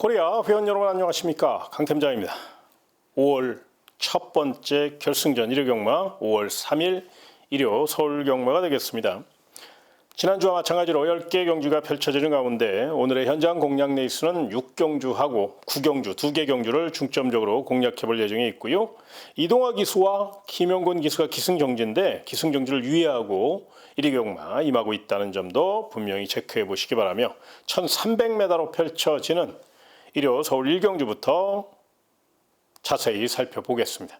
코리아 회원 여러분 안녕하십니까, 강팀장입니다. 5월 첫 번째 결승전 일요 경마 5월 3일 일요 서울 경마가 되겠습니다. 지난주와 마찬가지로 10개 경주가 펼쳐지는 가운데 오늘의 현장 공략 레이스는 6경주하고 9경주 2개 경주를 중점적으로 공략해 볼 예정에 있고요. 이동화 기수와 김영곤 기수가 기승정지인데 기승정지를 유예하고 1위 경마 임하고 있다는 점도 분명히 체크해 보시기 바라며 1300m로 펼쳐지는 일요 서울 1경주부터 자세히 살펴보겠습니다.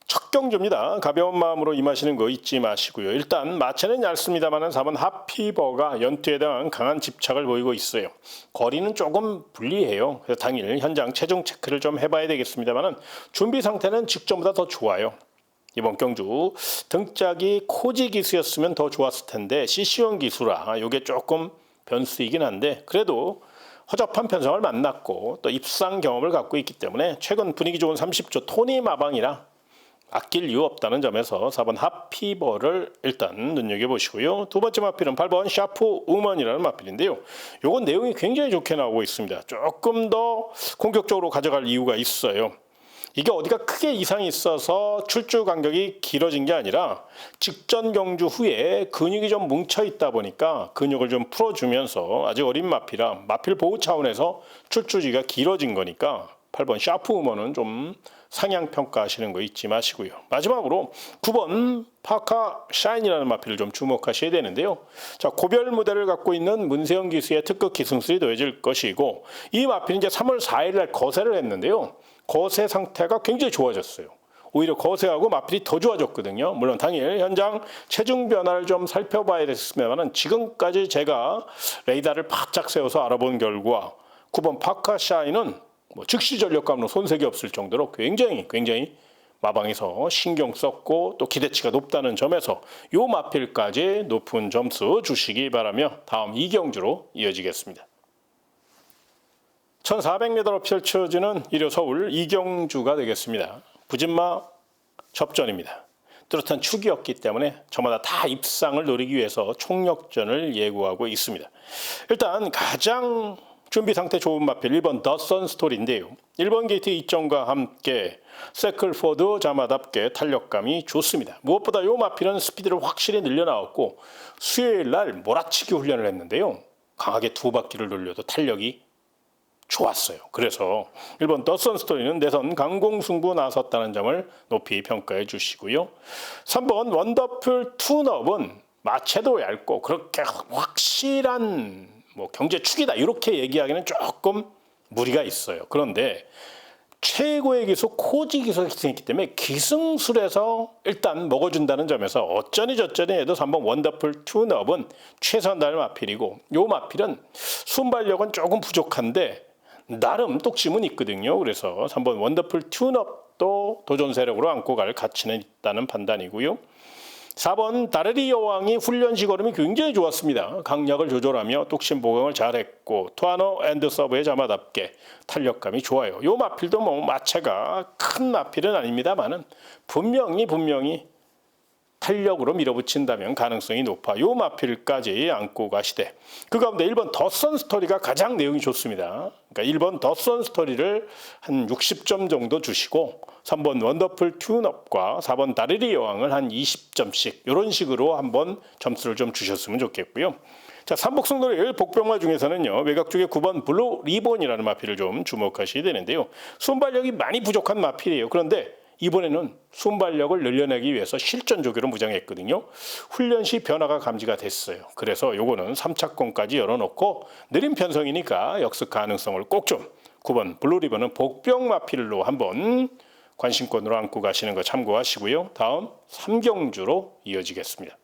첫 경주입니다. 가벼운 마음으로 임하시는 거 잊지 마시고요. 일단 마체는 얇습니다만 4번 핫피버가 연투에 대한 강한 집착을 보이고 있어요. 거리는 조금 불리해요. 그래서 당일 현장 체중 체크를 좀 해봐야 되겠습니다만 준비 상태는 직전보다 더 좋아요. 이번 경주 등짝이 코지 기수였으면 더 좋았을 텐데 CC1 기수라 이게 조금 변수이긴 한데 그래도 허접한 편성을 만났고 또 입상 경험을 갖고 있기 때문에 최근 분위기 좋은 30조 토니 마방이라 아낄 이유 없다는 점에서 4번 핫피버를 일단 눈여겨보시고요. 두 번째 마필은 8번 샤프 우먼이라는 마필인데요. 요건 내용이 굉장히 좋게 나오고 있습니다. 조금 더 공격적으로 가져갈 이유가 있어요. 이게 어디가 크게 이상이 있어서 출주 간격이 길어진 게 아니라 직전 경주 후에 근육이 좀 뭉쳐 있다 보니까 근육을 좀 풀어주면서 아직 어린 마필이라 마필 보호 차원에서 출주지가 길어진 거니까 8번 샤프 우먼은 좀 상향 평가하시는 거 잊지 마시고요. 마지막으로 9번 파카 샤인이라는 마필을 좀 주목하셔야 되는데요. 자, 고별 무대를 갖고 있는 문세영 기수의 특급 기승술이 더해질 것이고 이 마필은 이제 3월 4일 날 거세를 했는데요. 거세 상태가 굉장히 좋아졌어요. 오히려 거세하고 마필이 더 좋아졌거든요. 물론 당일 현장 체중 변화를 좀 살펴봐야 됐으면 지금까지 제가 레이더를 바짝 세워서 알아본 결과 9번 파카샤인은 즉시 전력감으로 손색이 없을 정도로 굉장히 마방에서 신경 썼고 또 기대치가 높다는 점에서 요 마필까지 높은 점수 주시기 바라며 다음 2경주로 이어지겠습니다. 1400m로 펼쳐지는 일요 서울 2경주가 되겠습니다. 부진마 접전입니다. 뚜렷한 축이었기 때문에 저마다 다 입상을 노리기 위해서 총력전을 예고하고 있습니다. 일단 가장 준비 상태 좋은 마필 1번 더선 스토리인데요. 1번 게이트 2점과 함께 세클포드 자마답게 탄력감이 좋습니다. 무엇보다 이 마필은 스피드를 확실히 늘려나왔고 수요일 날 몰아치기 훈련을 했는데요. 강하게 두 바퀴를 돌려도 탄력이 좋았어요. 그래서 1번 더선 스토리는 내선 강공승부 나섰다는 점을 높이 평가해 주시고요. 3번 원더풀 투업은 마체도 얇고 그렇게 확실한 경제 축이다 이렇게 얘기하기는 조금 무리가 있어요. 그런데 최고의 기수 코지 기수가 기승했기 때문에 기승술에서 일단 먹어준다는 점에서 어쩌니 저쩌니 해도 3번 원더풀 투업은 최선달 마필이고 이 마필은 순발력은 조금 부족한데 나름 똑심은 있거든요. 그래서 3번 원더풀 튠업도 도전 세력으로 안고 갈 가치는 있다는 판단이고요. 4번 다르리 여왕이 훈련시 걸음이 굉장히 좋았습니다. 강약을 조절하며 똑심 보강을 잘했고 투아너 앤드 서브의 자마답게 탄력감이 좋아요. 요 마필도 마체가 큰 마필은 아닙니다만은 분명히 탄력으로 밀어붙인다면 가능성이 높아 요 마필까지 안고 가시되 그 가운데 1번 더선 스토리가 가장 내용이 좋습니다. 그러니까 1번 더선 스토리를 한 60점 정도 주시고 3번 원더풀 튠업과 4번 다르리 여왕을 한 20점씩 이런 식으로 한번 점수를 좀 주셨으면 좋겠고요. 자, 삼복승돌이 복병마 중에서는요. 외곽 쪽에 9번 블루 리본이라는 마필을 좀 주목하셔야 되는데요. 순발력이 많이 부족한 마필이에요. 그런데 이번에는 순발력을 늘려내기 위해서 실전 조교로 무장했거든요. 훈련 시 변화가 감지가 됐어요. 그래서 요거는 3차권까지 열어놓고 느린 편성이니까 역습 가능성을 꼭 좀 9번 블루리본은 복병 마필로 한번 관심권으로 안고 가시는 거 참고하시고요. 다음 3경주로 이어지겠습니다.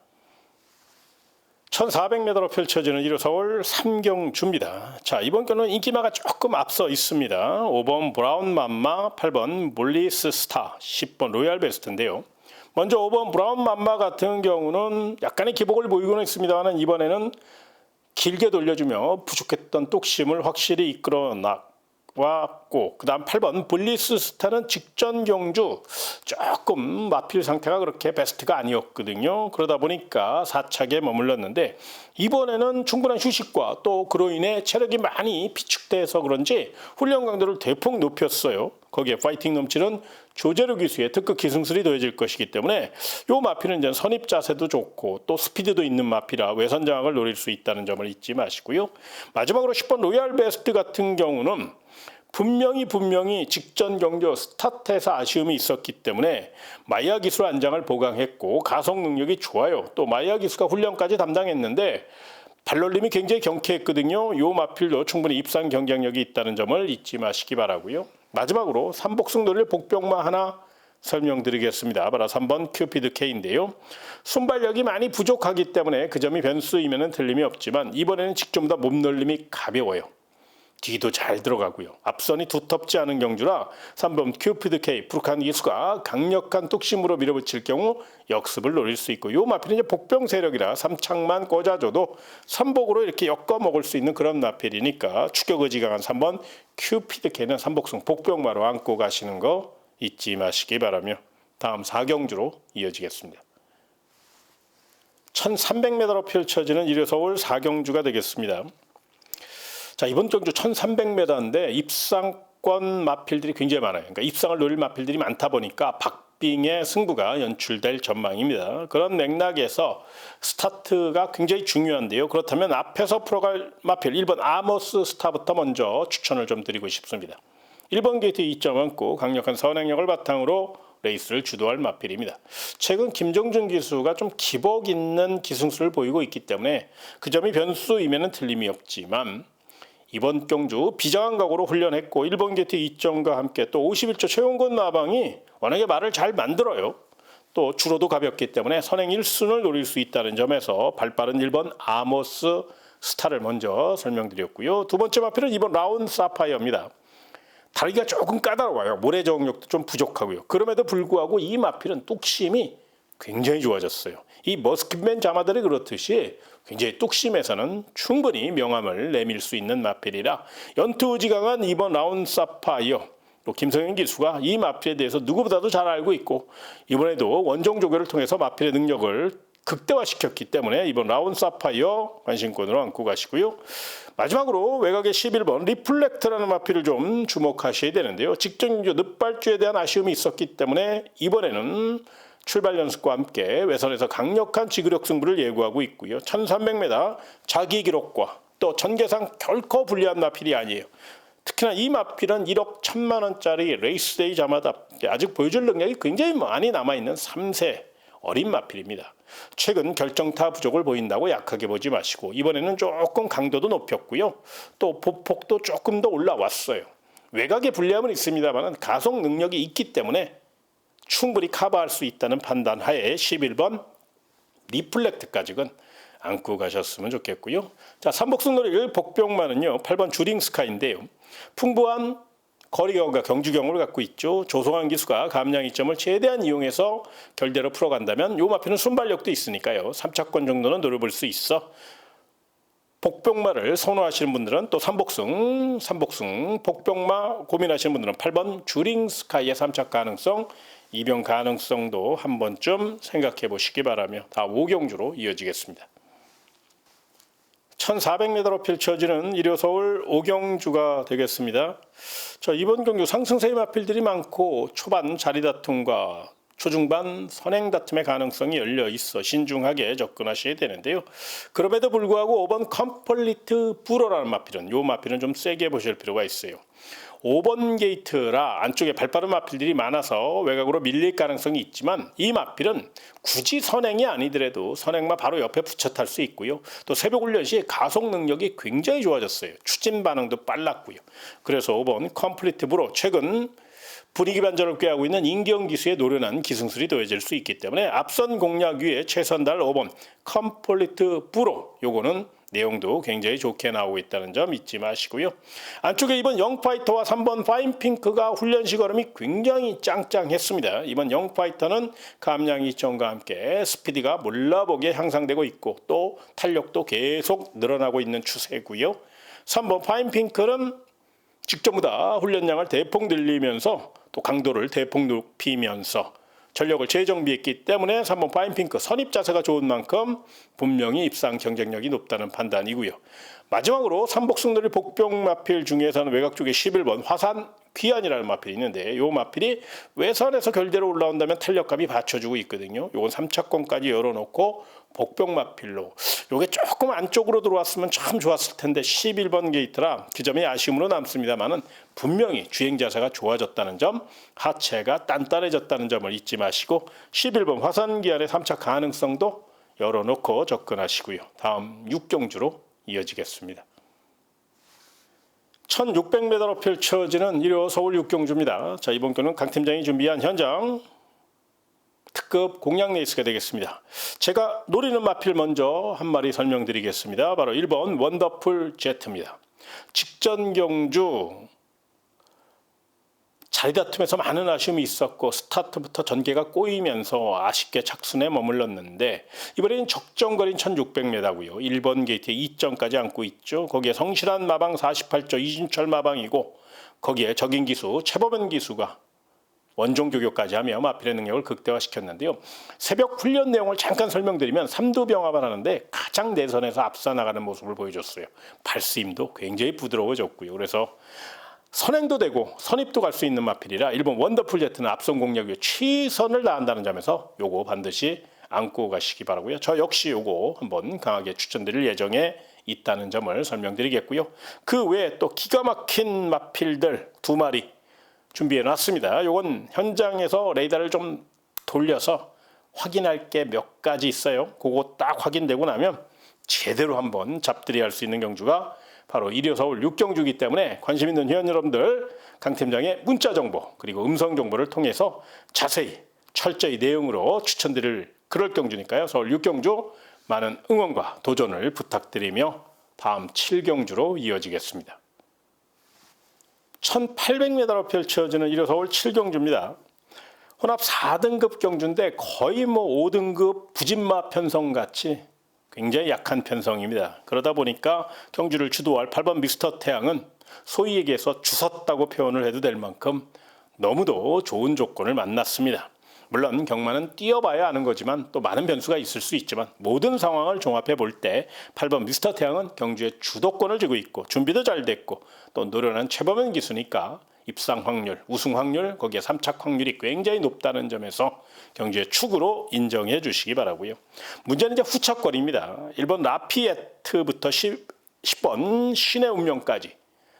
1400m로 펼쳐지는 일요 서울 3경주입니다. 자, 이번 경우는 인기마가 조금 앞서 있습니다. 5번 브라운 맘마, 8번 몰리스 스타, 10번 로얄 베스트인데요. 먼저 5번 브라운 맘마 같은 경우는 약간의 기복을 보이고는 있습니다만 이번에는 길게 돌려주며 부족했던 똑심을 확실히 이끌어 왔고, 그 다음 8번 블리스 스타는 직전 경주 조금 마필 상태가 그렇게 베스트가 아니었거든요. 그러다 보니까 4착에 머물렀는데 이번에는 충분한 휴식과 또 그로 인해 체력이 많이 비축돼서 그런지 훈련 강도를 대폭 높였어요. 거기에 파이팅 넘치는 조재료 기수의 특급 기승술이 더해질 것이기 때문에 이 마필은 이제 선입 자세도 좋고 또 스피드도 있는 마필이라 외선 장악을 노릴 수 있다는 점을 잊지 마시고요. 마지막으로 10번 로얄 베스트 같은 경우는 분명히 직전 경주 스타트에서 아쉬움이 있었기 때문에 마이야 기술 안장을 보강했고 가속 능력이 좋아요. 또 마이야 기수가 훈련까지 담당했는데 발놀림이 굉장히 경쾌했거든요. 이 마필도 충분히 입상 경쟁력이 있다는 점을 잊지 마시기 바라고요. 마지막으로 삼복승 노릴 복병마 하나 설명드리겠습니다. 바로 3번 큐피드 K인데요. 순발력이 많이 부족하기 때문에 그 점이 변수이면 틀림이 없지만 이번에는 직전보다 몸놀림이 가벼워요. 뒤도 잘 들어가고요. 앞선이 두텁지 않은 경주라 3번 큐피드 K 프루칸 기수가 강력한 뚝심으로 밀어붙일 경우 역습을 노릴 수 있고 요 마필은 이제 복병 세력이라 3착만 꽂아줘도 삼복으로 이렇게 엮어 먹을 수 있는 그런 마필이니까 추격 의지 강한 3번 큐피드 K는 삼복승 복병마로 안고 가시는 거 잊지 마시기 바라며 다음 4경주로 이어지겠습니다. 1300m로 펼쳐지는 일요서울 4경주가 되겠습니다. 자, 이번 경주 1300m인데 입상권 마필들이 굉장히 많아요. 그러니까 입상을 노릴 마필들이 많다 보니까 박빙의 승부가 연출될 전망입니다. 그런 맥락에서 스타트가 굉장히 중요한데요. 그렇다면 앞에서 풀어갈 마필 1번 아모스 스타부터 먼저 추천을 좀 드리고 싶습니다. 1번 게이트 2점 안고 강력한 선행력을 바탕으로 레이스를 주도할 마필입니다. 최근 김정준 기수가 좀 기복 있는 기승수를 보이고 있기 때문에 그 점이 변수이면 틀림이 없지만 이번 경주 비장한 각오로 훈련했고 1번 게이트 2점과 함께 또 51초 최용건 마방이 워낙에 말을 잘 만들어요. 또 주로도 가볍기 때문에 선행 1순을 노릴 수 있다는 점에서 발빠른 1번 아모스 스타를 먼저 설명드렸고요. 두 번째 마필은 2번 라운 사파이어입니다. 다리가 조금 까다로워요. 모래 저항력도 좀 부족하고요. 그럼에도 불구하고 이 마필은 뚝심이 굉장히 좋아졌어요. 이 머스킷맨 자마들이 그렇듯이 굉장히 뚝심에서는 충분히 명암을 내밀 수 있는 마필이라 연투의지 강한 2번 라운 사파이어 또 김성현 기수가 이 마필에 대해서 누구보다도 잘 알고 있고 이번에도 원정 조교를 통해서 마필의 능력을 극대화시켰기 때문에 이번 라운 사파이어 관심권으로 안고 가시고요. 마지막으로 외곽의 11번 리플렉트라는 마필을 좀 주목하셔야 되는데요. 직전 늦발주에 대한 아쉬움이 있었기 때문에 이번에는 출발 연습과 함께 외선에서 강력한 지구력 승부를 예고하고 있고요. 1300m 자기 기록과 또 전개상 결코 불리한 마필이 아니에요. 특히나 이 마필은 1억 1000만 원짜리 레이스데이 자마다 아직 보여줄 능력이 굉장히 많이 남아있는 3세 어린 마필입니다. 최근 결정타 부족을 보인다고 약하게 보지 마시고 이번에는 조금 강도도 높였고요. 또 보폭도 조금 더 올라왔어요. 외곽에 불리함은 있습니다만 가속 능력이 있기 때문에 충분히 커버할 수 있다는 판단 하에 11번 리플렉트까지는 안고 가셨으면 좋겠고요. 자, 삼복승 노릴 복병마는요. 8번 주링스카인데요. 풍부한 거리경과 경주 경험을 갖고 있죠. 조성환 기수가 감량 이점을 최대한 이용해서 결대로 풀어간다면 요 마필은 순발력도 있으니까요. 3차권 정도는 노려볼 수 있어. 복병마를 선호하시는 분들은 또 삼복승, 복병마 고민하시는 분들은 8번 주링스카이의 3착 가능성, 이병 가능성도 한 번쯤 생각해 보시기 바라며 다 5경주로 이어지겠습니다. 1400m로 펼쳐지는 일요서울 5경주가 되겠습니다. 자, 이번 경주 상승세의 마필들이 많고 초반 자리 다툼과 초중반 선행 다툼의 가능성이 열려 있어 신중하게 접근하셔야 되는데요. 그럼에도 불구하고 5번 컴플리트 브로라는 마필은 이 마필은 좀 세게 보실 필요가 있어요. 5번 게이트라 안쪽에 발빠른 마필들이 많아서 외곽으로 밀릴 가능성이 있지만 이 마필은 굳이 선행이 아니더라도 선행마 바로 옆에 붙여 탈 수 있고요. 또 새벽 훈련 시 가속 능력이 굉장히 좋아졌어요. 추진 반응도 빨랐고요. 그래서 5번 컴플리트 브로 최근 분위기 반전을 꾀하고 있는 임기영 기수의 노련한 기승술이 더해질 수 있기 때문에 앞선 공략 위에 최선 다할 5번 컴플리트 브로 요거는 내용도 굉장히 좋게 나오고 있다는 점 잊지 마시고요. 안쪽에 이번 영파이터와 3번 파인핑크가 훈련시 걸음이 굉장히 짱짱했습니다. 이번 영파이터는 감량 이점과 함께 스피드가 몰라보게 향상되고 있고 또 탄력도 계속 늘어나고 있는 추세고요. 3번 파인핑크는 직전보다 훈련량을 대폭 늘리면서 또 강도를 대폭 높이면서 전력을 재정비했기 때문에 3번 파인핑크 선입 자세가 좋은 만큼 분명히 입상 경쟁력이 높다는 판단이고요. 마지막으로 삼복승들의 복병 마필 중에서는 외곽 쪽에 11번 화산 귀환이라는 마필이 있는데 이 마필이 외선에서 결대로 올라온다면 탄력감이 받쳐주고 있거든요. 요건 3차권까지 열어놓고 복병 마필로 요게 조금 안쪽으로 들어왔으면 참 좋았을 텐데 11번 게이트라 그 점이 아쉬움으로 남습니다만은 분명히 주행 자세가 좋아졌다는 점, 하체가 단단해졌다는 점을 잊지 마시고 11번 화산 귀환의 3차 가능성도 열어놓고 접근하시고요. 다음 6경주로 이어지겠습니다. 1600m로 펼쳐지는 일요 서울 6경주입니다. 자, 이번 경는 강 팀장이 준비한 현장 특급 공략 레이스가 되겠습니다. 제가 노리는 마필 먼저 한 마리 설명드리겠습니다. 바로 1번 원더풀 제트입니다. 직전 경주 자리 다툼에서 많은 아쉬움이 있었고 스타트부터 전개가 꼬이면서 아쉽게 착순에 머물렀는데 이번에는 적정거리는 1600m고요. 1번 게이트에 2점까지 안고 있죠. 거기에 성실한 마방 48조 이진철 마방이고 거기에 적인 기수 최범현 기수가 원종 교교까지 하며 마필의 능력을 극대화시켰는데요. 새벽 훈련 내용을 잠깐 설명드리면 삼두병합을 하는데 가장 내선에서 앞서 나가는 모습을 보여줬어요. 발스힘도 굉장히 부드러워졌고요. 그래서 선행도 되고 선입도 갈 수 있는 마필이라 일본 원더풀 제트는 앞선 공략에 최선을 다한다는 점에서 요거 반드시 안고 가시기 바라고요. 저 역시 요거 한번 강하게 추천드릴 예정에 있다는 점을 설명드리겠고요. 그 외에 또 기가 막힌 마필들 2마리 준비해 놨습니다. 요건 현장에서 레이더를 좀 돌려서 확인할 게 몇 가지 있어요. 그거 딱 확인되고 나면 제대로 한번 잡들이 할 수 있는 경주가 바로 일요 서울 6경주이기 때문에 관심 있는 회원 여러분들 강 팀장의 문자 정보 그리고 음성 정보를 통해서 자세히 철저히 내용으로 추천드릴 그럴 경주니까요. 서울 6경주 많은 응원과 도전을 부탁드리며 다음 7경주로 이어지겠습니다. 1800m로 펼쳐지는 일요 서울 7경주입니다. 혼합 4등급 경주인데 거의 5등급 부진마 편성같이 굉장히 약한 편성입니다. 그러다 보니까 경주를 주도할 8번 미스터 태양은 소위 얘기해서 주섰다고 표현을 해도 될 만큼 너무도 좋은 조건을 만났습니다. 물론 경마는 뛰어봐야 아는 거지만 또 많은 변수가 있을 수 있지만 모든 상황을 종합해 볼 때 8번 미스터 태양은 경주의 주도권을 쥐고 있고 준비도 잘 됐고 또 노련한 최범현 기수니까 입상 확률, 우승 확률, 거기에 3착 확률이 굉장히 높다는 점에서 경주의 축으로 인정해 주시기 바라고요. 문제는 이제 후착거리입니다. 1번 라피에트부터 10번 신의 운명까지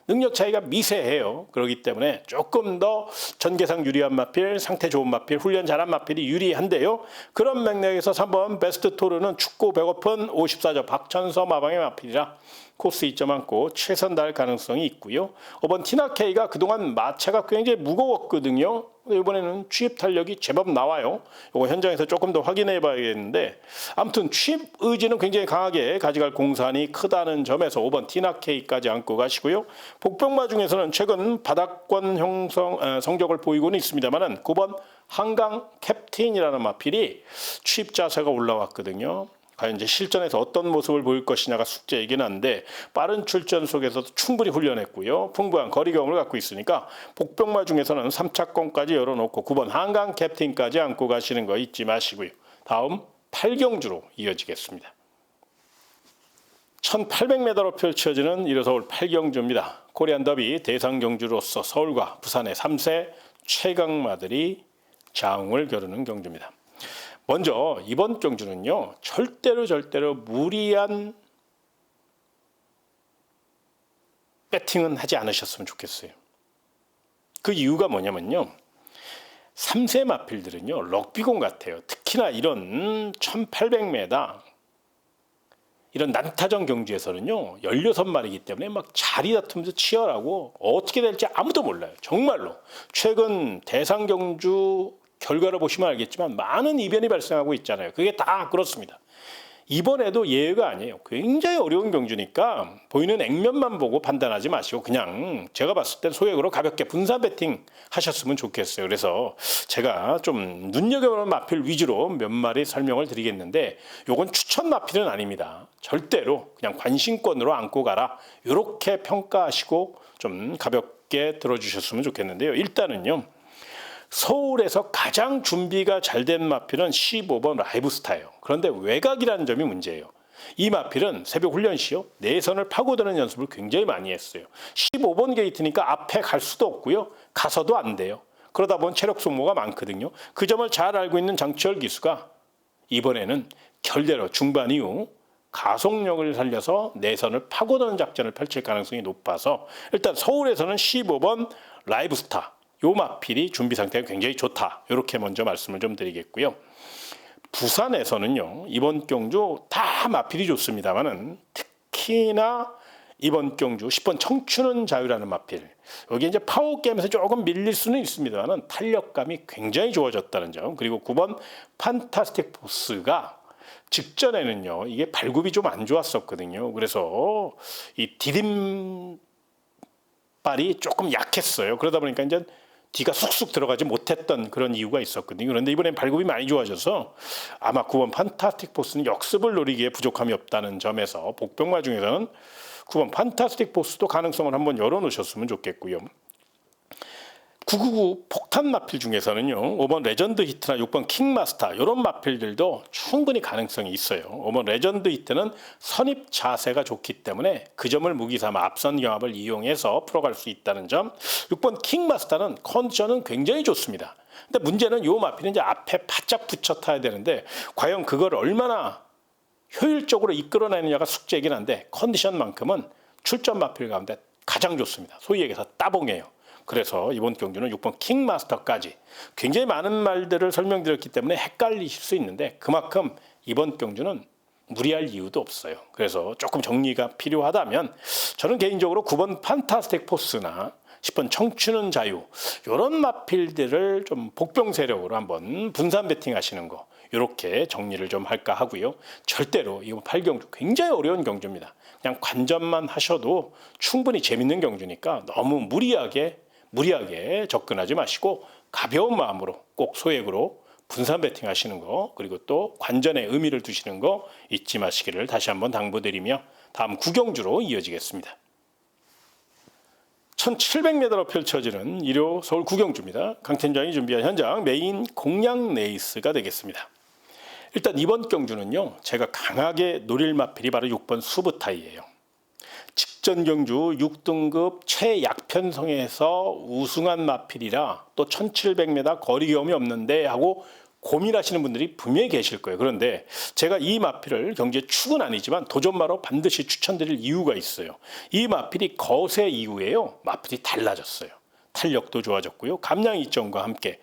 능력 차이가 미세해요. 그렇기 때문에 조금 더 전개상 유리한 마필, 상태 좋은 마필, 훈련 잘한 마필이 유리한데요. 그런 맥락에서 3번 베스트 토르는 축구 배고픈 54점 박천서 마방의 마필이라 코스 2점 안고 최선 다할 가능성이 있고요. 5번 티나케이가 그동안 마차가 굉장히 무거웠거든요. 이번에는 취입 탄력이 제법 나와요. 이거 현장에서 조금 더 확인해 봐야겠는데 아무튼 취입 의지는 굉장히 강하게 가져갈 공산이 크다는 점에서 5번 티나케이까지 안고 가시고요. 복병마 중에서는 최근 바닥권 성적을 보이고는 있습니다만 9번 한강 캡틴이라는 마필이 취입 자세가 올라왔거든요. 과연 이제 실전에서 어떤 모습을 보일 것이냐가 숙제이긴 한데 빠른 출전 속에서도 충분히 훈련했고요. 풍부한 거리 경험을 갖고 있으니까 복병마 중에서는 3차권까지 열어놓고 9번 한강 캡틴까지 안고 가시는 거 잊지 마시고요. 다음 8경주로 이어지겠습니다. 1800m로 펼쳐지는 일요 서울 8경주입니다. 코리안 더비 대상 경주로서 서울과 부산의 3세 최강마들이 자웅을 겨루는 경주입니다. 먼저 이번 경주는요. 절대로 무리한 배팅은 하지 않으셨으면 좋겠어요. 그 이유가 뭐냐면요. 3세 마필들은요. 럭비공 같아요. 특히나 이런 1800m 이런 난타전 경주에서는요. 16마리이기 때문에 막 자리 다투면서 치열하고 어떻게 될지 아무도 몰라요. 정말로. 최근 대상 경주 결과를 보시면 알겠지만 많은 이변이 발생하고 있잖아요. 그게 다 그렇습니다. 이번에도 예외가 아니에요. 굉장히 어려운 경주니까 보이는 액면만 보고 판단하지 마시고 그냥 제가 봤을 땐 소액으로 가볍게 분사 배팅 하셨으면 좋겠어요. 그래서 제가 좀 눈여겨보는 마필 위주로 몇 마리 설명을 드리겠는데 요건 추천 마필은 아닙니다. 절대로 그냥 관심권으로 안고 가라. 이렇게 평가하시고 좀 가볍게 깊게 들어주셨으면 좋겠는데요. 일단은요. 서울에서 가장 준비가 잘 된 마필은 15번 라이브스타예요. 그런데 외곽이라는 점이 문제예요. 이 마필은 새벽 훈련 시요 내선을 파고드는 연습을 굉장히 많이 했어요. 15번 게이트니까 앞에 갈 수도 없고요. 가서도 안 돼요. 그러다 보면 체력 소모가 많거든요. 그 점을 잘 알고 있는 장치열 기수가 이번에는 결대로 중반 이후 가속력을 살려서 내선을 파고드는 작전을 펼칠 가능성이 높아서 일단 서울에서는 15번 라이브스타 요 마필이 준비 상태가 굉장히 좋다. 이렇게 먼저 말씀을 좀 드리겠고요. 부산에서는요. 이번 경주 다 마필이 좋습니다만은 특히나 이번 경주 10번 청춘은 자유라는 마필. 여기 이제 파워게임에서 조금 밀릴 수는 있습니다만은 탄력감이 굉장히 좋아졌다는 점. 그리고 9번 판타스틱 보스가 직전에는요. 이게 발굽이 좀 안 좋았었거든요. 그래서 이 디딤발이 조금 약했어요. 그러다 보니까 이제 뒤가 쑥쑥 들어가지 못했던 그런 이유가 있었거든요. 그런데 이번엔 발굽이 많이 좋아져서 아마 9번 판타스틱 포스는 역습을 노리기에 부족함이 없다는 점에서 복병마 중에서는 9번 판타스틱 포스도 가능성을 한번 열어놓으셨으면 좋겠고요. 999 폭탄 마필 중에서는요. 5번 레전드 히트나 6번 킹마스터 이런 마필들도 충분히 가능성이 있어요. 5번 레전드 히트는 선입 자세가 좋기 때문에 그 점을 무기 삼아 앞선 경합을 이용해서 풀어갈 수 있다는 점. 6번 킹마스터는 컨디션은 굉장히 좋습니다. 근데 문제는 이 마필은 이제 앞에 바짝 붙여 타야 되는데 과연 그걸 얼마나 효율적으로 이끌어내느냐가 숙제이긴 한데 컨디션만큼은 출전 마필 가운데 가장 좋습니다. 소위 얘기해서 따봉이에요. 그래서 이번 경주는 6번 킹마스터까지 굉장히 많은 말들을 설명드렸기 때문에 헷갈리실 수 있는데 그만큼 이번 경주는 무리할 이유도 없어요. 그래서 조금 정리가 필요하다면 저는 개인적으로 9번 판타스틱 포스나 10번 청춘은 자유 이런 마필들을 좀 복병 세력으로 한번 분산 배팅 하시는 거 이렇게 정리를 좀 할까 하고요. 절대로 이번 8경주 굉장히 어려운 경주입니다. 그냥 관전만 하셔도 충분히 재밌는 경주니까 너무 무리하게 접근하지 마시고 가벼운 마음으로 꼭 소액으로 분산 배팅 하시는 거 그리고 또 관전에 의미를 두시는 거 잊지 마시기를 다시 한번 당부드리며 다음 구경주로 이어지겠습니다. 1700m로 펼쳐지는 일요 서울 구경주입니다. 강팀장이 준비한 현장 메인 공략 레이스가 되겠습니다. 일단 이번 경주는요. 제가 강하게 노릴 마필이 바로 6번 수부타이예요. 직전 경주 6등급 최약편성에서 우승한 마필이라 또 1700m 거리 경험이 없는데 하고 고민하시는 분들이 분명히 계실 거예요. 그런데 제가 이 마필을 경주의 축은 아니지만 도전마로 반드시 추천드릴 이유가 있어요. 이 마필이 거세 이후에요. 마필이 달라졌어요. 탄력도 좋아졌고요. 감량 이점과 함께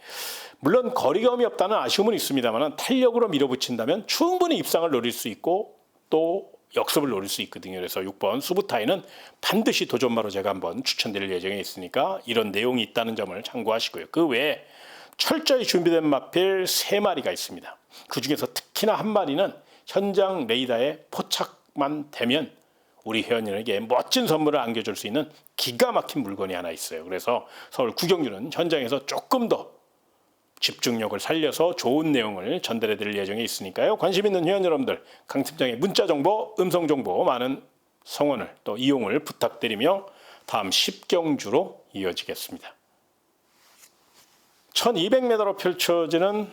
물론 거리 경험이 없다는 아쉬움은 있습니다만 탄력으로 밀어붙인다면 충분히 입상을 노릴 수 있고 또 역습을 노릴 수 있거든요. 그래서 6번 수부타이는 반드시 도전마로 제가 한번 추천드릴 예정에 있으니까 이런 내용이 있다는 점을 참고하시고요. 그 외에 철저히 준비된 마필 3마리가 있습니다. 그 중에서 특히나 한 마리는 현장 레이더에 포착만 되면 우리 회원님에게 멋진 선물을 안겨줄 수 있는 기가 막힌 물건이 하나 있어요. 그래서 서울 구경주는 현장에서 조금 더 집중력을 살려서 좋은 내용을 전달해 드릴 예정에 있으니까요. 관심 있는 회원 여러분들 강 팀장의 문자 정보, 음성 정보 많은 성원을 또 이용을 부탁드리며 다음 10경주로 이어지겠습니다. 1200m로 펼쳐지는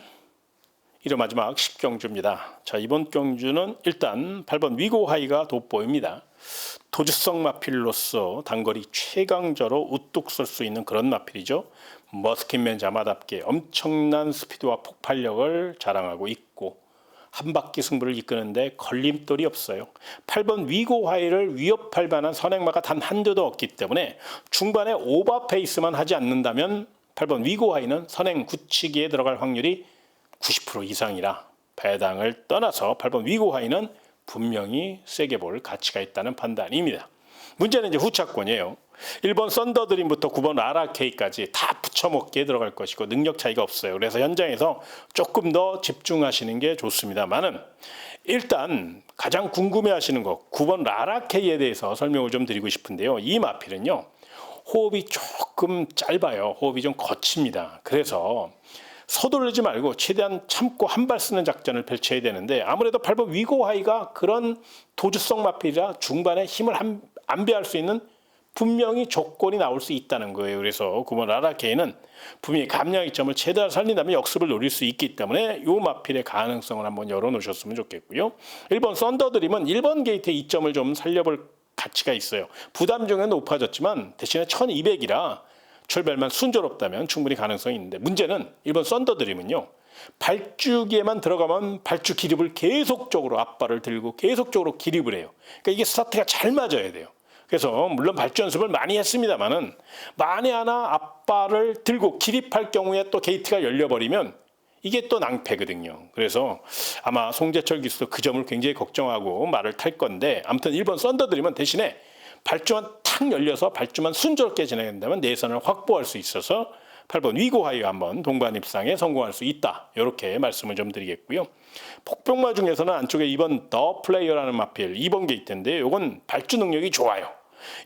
1회 마지막 10경주입니다. 자, 이번 경주는 일단 8번 위고하이가 돋보입니다. 도주성 마필로서 단거리 최강자로 우뚝 설 수 있는 그런 마필이죠. 머스킷맨 자마답게 엄청난 스피드와 폭발력을 자랑하고 있고 한 바퀴 승부를 이끄는데 걸림돌이 없어요. 8번 위고하이를 위협할 만한 선행마가 단 한두도 없기 때문에 중반에 오버페이스만 하지 않는다면 8번 위고하이는 선행 굳히기에 들어갈 확률이 90% 이상이라 배당을 떠나서 8번 위고하이는 분명히 세게 볼 가치가 있다는 판단입니다. 문제는 이제 후차권이에요. 1번 썬더드림부터 9번 라라케이까지 다 붙여먹기에 들어갈 것이고 능력 차이가 없어요. 그래서 현장에서 조금 더 집중하시는 게 좋습니다만은 일단 가장 궁금해하시는 거 9번 라라케이에 대해서 설명을 좀 드리고 싶은데요. 이 마필은요. 호흡이 조금 짧아요. 호흡이 좀 거칩니다. 그래서 서두르지 말고 최대한 참고 한 발 쓰는 작전을 펼쳐야 되는데 아무래도 8번 위고하이가 그런 도주성 마필이라 중반에 힘을 안배할 수 있는 분명히 조건이 나올 수 있다는 거예요. 그래서 9번 라라케이는 분명히 감량의 점을 최대한 살린다면 역습을 노릴 수 있기 때문에 이 마필의 가능성을 한번 열어놓으셨으면 좋겠고요. 1번 썬더드림은 1번 게이트의 이점을 좀 살려볼 가치가 있어요. 부담 중에 높아졌지만 대신에 1200이라 출발만 순조롭다면 충분히 가능성이 있는데, 문제는 1번 썬더드림은요, 발주기에만 들어가면 발주 기립을 계속적으로 앞발을 들고 계속적으로 기립을 해요. 그러니까 이게 스타트가 잘 맞아야 돼요. 그래서 물론 발주 연습을 많이 했습니다만은 만에 하나 앞발을 들고 기립할 경우에 또 게이트가 열려버리면 이게 또 낭패거든요. 그래서 아마 송재철 기수도 그 점을 굉장히 걱정하고 말을 탈 건데, 아무튼 1번 썬더드림은 대신에 발주만 탁 열려서 발주만 순조롭게 진행된다면 내선을 확보할 수 있어서 8번 위고하이어 한번 동반 입상에 성공할 수 있다. 이렇게 말씀을 좀 드리겠고요. 폭병마 중에서는 안쪽에 2번 더 플레이어라는 마필 2번 게이트인데 이건 발주 능력이 좋아요.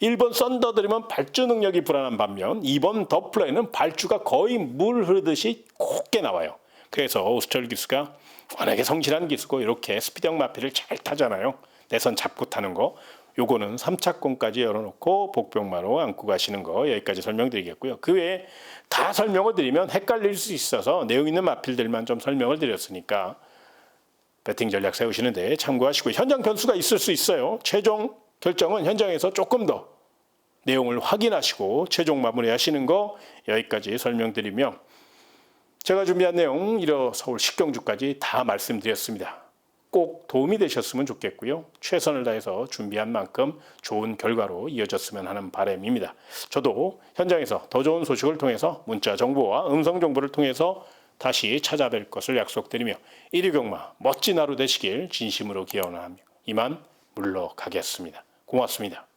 1번 썬더드림은 발주 능력이 불안한 반면 2번 더 플레이는 발주가 거의 물 흐르듯이 곱게 나와요. 그래서 오스철 기수가 워낙에 성실한 기수고 이렇게 스피드형 마필을 잘 타잖아요. 내선 잡고 타는 거. 요거는 3차권까지 열어놓고 복병마로 안고 가시는 거 여기까지 설명드리겠고요. 그 외에 다 설명을 드리면 헷갈릴 수 있어서 내용 있는 마필들만 좀 설명을 드렸으니까 배팅 전략 세우시는데 참고하시고, 현장 변수가 있을 수 있어요. 최종 결정은 현장에서 조금 더 내용을 확인하시고 최종 마무리하시는 거 여기까지 설명드리며, 제가 준비한 내용 이러 서울 식경주까지 다 말씀드렸습니다. 꼭 도움이 되셨으면 좋겠고요. 최선을 다해서 준비한 만큼 좋은 결과로 이어졌으면 하는 바람입니다. 저도 현장에서 더 좋은 소식을 통해서 문자 정보와 음성 정보를 통해서 다시 찾아뵐 것을 약속드리며 1위 경마 멋진 하루 되시길 진심으로 기원하며 이만 물러가겠습니다. 고맙습니다.